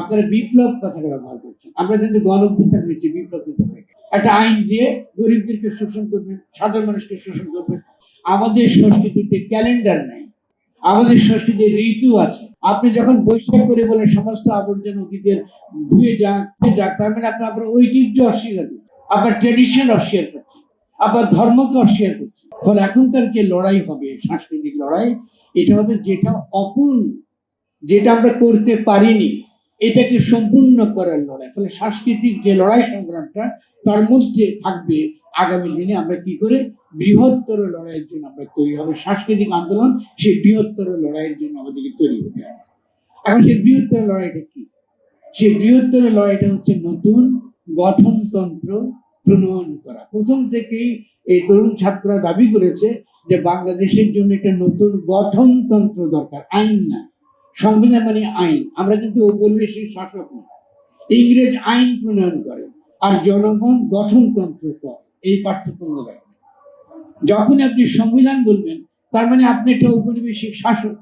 আপনারা বিপ্লব কথাটা ব্যবহার করছেন। আমরা কিন্তু গণ-অভ্যুত্থান হয়েছে, বিপ্লব কিন্তু হয়নি। একটা আইন দিয়ে গরিবদেরকে শোষণ করবেন, সাধারণ মানুষকে শোষণ করবেন। আমাদের সংস্কৃতিতে ক্যালেন্ডার নাই, আমাদের সংস্কৃতির ঋতু আছে। আপনি যখন বৈশাখ করে বলেন সমস্ত আবর্জনা অতীতের ধুয়ে যাক, তার মানে আপনি আপনার ঐতিহ্য অস্বীকার করছেন, আপনার ট্রেডিশন অস্বীকার করছেন, আপনার ধর্মকে অস্বীকার করছেন। ফলে এখনকার যে লড়াই হবে, সাংস্কৃতিক লড়াই, এটা হবে যেটা অপূর্ণ, যেটা আমরা করতে পারিনি, এটাকে সম্পূর্ণ করার লড়াই। ফলে সাংস্কৃতিক যে লড়াই সংগ্রামটা, তার মধ্যে থাকবে আগামী দিনে আমরা কি করে বৃহত্তর লড়াইয়ের জন্য আমরা তৈরি হবে। সাংস্কৃতিক আন্দোলন সেই বৃহত্তর লড়াইয়ের জন্য আমাদেরকে তৈরি হতে হবে। এখন সেই বৃহত্তর লড়াইটা কি? সেই বৃহত্তর লড়াইটা হচ্ছে নতুন গঠনতন্ত্র প্রণয়ন করা। প্রথম থেকেই এই তরুণ ছাত্ররা দাবি করেছে যে বাংলাদেশের জন্য একটা নতুন গঠনতন্ত্র দরকার, আইন না। সংবিধান মানে আইন। আমরা কিন্তু ঔপনিবেশিক শাসক না। ইংরেজ আইন প্রণয়ন করে আর জনগণ গঠনতন্ত্র করে, এই পার্থক্য দেখেন। যখন আপনি সংবিধান বলবেন, তার মানে আপনি একটা ঔপনিবেশিক শাসক,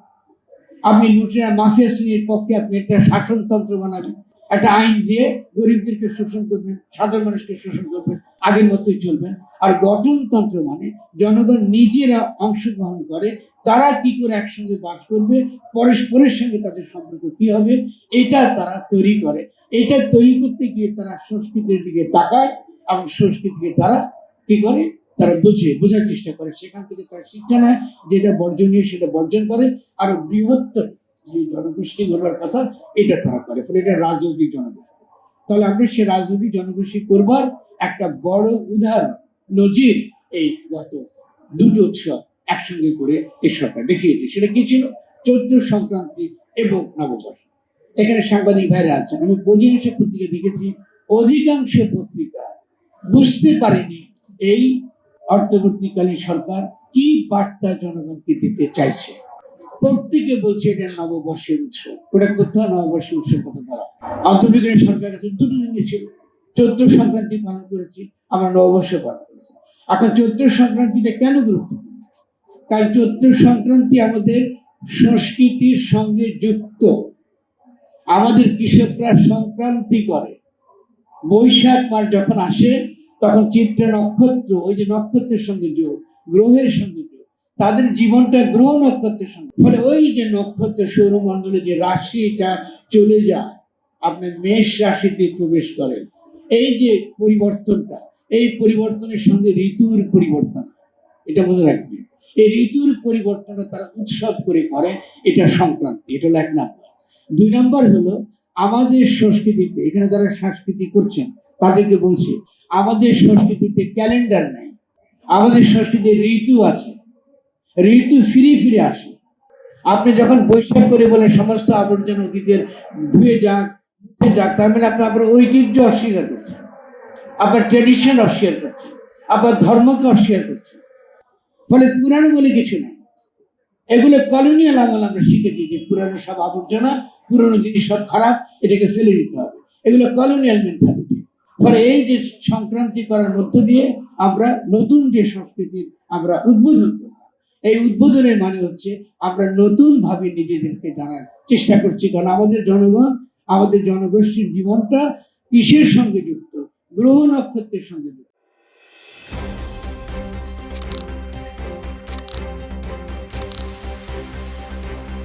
আপনি লুটেরা মাফিয়া শ্রেণীর পক্ষে আপনি একটা শাসনতন্ত্র বানাবেন, একটা আইন দিয়ে গরিবদেরকে শোষণ করবেন, সাধারণ মানুষকে শোষণ করবেন, আগের মতোই চলবেন। আর গঠনতন্ত্র মানে জনগণ নিজেরা অংশগ্রহণ করে, তারা কি করে একসঙ্গে বাস করবে, পরস্পরের সঙ্গে তাদের সম্পর্ক কি হবে, এটা তারা তৈরি করে। এটা তৈরি করতে গিয়ে তারা সংস্কৃতির দিকে তাকায় এবং সংস্কৃতিকে তারা কি করে, তারা বোঝার চেষ্টা করে। সেখান থেকে তারা শিক্ষা নেয়, যেটা বর্জনীয় সেটা বর্জন করে, আর বৃহত্তর যে জনগোষ্ঠী গড়ার কথা এটা তারা করে। ফলে এটা রাজনৈতিক জনগোষ্ঠী। তাহলে আমরা সে রাজনৈতিক জনগোষ্ঠী করবার একটা বড় উদাহরণ, নজির এই গত দুটো উৎসব একসঙ্গে করে এই সরকার দেখিয়েছে। সেটা কি ছিল? চৈত্র সংক্রান্তি এবং নববর্ষ। এখানে সাংবাদিক ভাইরা আছেন, আমি অধিকাংশ পত্রিকা দেখেছি, অধিকাংশ পত্রিকা বুঝতে পারেনি এই অন্তর্বর্তীকালীন সরকার কি বার্তা জনগণকে দিতে চাইছে। প্রত্যেকে বলছে এটা নববর্ষের উৎসব, ওটা কোথাও নববর্ষের উৎসব কথা বলা। অন্তর্বর্তীকালীন সরকার কাছে দুটো জিনিস ছিল, চৈত্র সংক্রান্তি পালন করেছি, আমরা নববর্ষ পালন করেছি। এখন চৈত্র সংক্রান্তিটা কেন গুরুত্বপূর্ণ? কারণ চৈত্র সংক্রান্তি আমাদের সংস্কৃতির সঙ্গে যুক্ত। আমাদের কৃষকরা সংক্রান্তি করে, বৈশাখ মাস যখন আসে তখন চিত্রা নক্ষত্র, ওই যে নক্ষত্রের সঙ্গে যোগ, গ্রহের সঙ্গে যোগ, তাদের জীবনটা গ্রহ নক্ষত্রের সঙ্গে। ফলে ওই যে নক্ষত্র সৌরমণ্ডলে যে রাশিটা চলে যায়, আপনি মেষ রাশিতে প্রবেশ করেন, এই যে পরিবর্তনটা, এই পরিবর্তনের সঙ্গে ঋতুর পরিবর্তন, এটা মনে রাখবেন। এই ঋতুর পরিবর্তনটা তারা উৎসব করে করে, এটা সংক্রান্তি। এটা হলো এক নাম্বার। দুই নাম্বার হলো আমাদের সংস্কৃতিতে, এখানে যারা সংস্কৃতি করছেন তাদেরকে বলছি, আমাদের সংস্কৃতিতে ক্যালেন্ডার নাই, আমাদের সংস্কৃতির ঋতু আছে, ঋতু ফিরে ফিরে আসে। আপনি যখন বৈশাখ করে বলেন সমস্ত আবর্জনা অতীতের ধুয়ে যাক, তার মানে আপনি আপনার ঐতিহ্য অস্বীকার করছেন, আপনার ট্রেডিশন অস্বীকার করছেন, আপনার ধর্মকে অস্বীকার করছেন। ফলে পুরানো বলে কিছু নাই। এগুলো কলোনিয়াল আমল আমরা শিখেছি যে পুরানো সব আবর্জনা, পুরনো জিনিস সব খারাপ, এটাকে ফেলে দিতে হবে। এগুলো কলোনিয়াল মেন্টালিটি। ফলে এই যে সংক্রান্তি করার মধ্য দিয়ে আমরা নতুন যে সংস্কৃতির আমরা উদ্বোধন করলাম, এই উদ্বোধনের মানে হচ্ছে আমরা নতুন ভাবে নিজেদেরকে জানার চেষ্টা করছি। কারণ আমাদের জনগণ, আমাদের জনগোষ্ঠীর জীবনটা কিসের সঙ্গে যুক্ত? গ্রহ নক্ষত্রের সঙ্গে যুক্ত।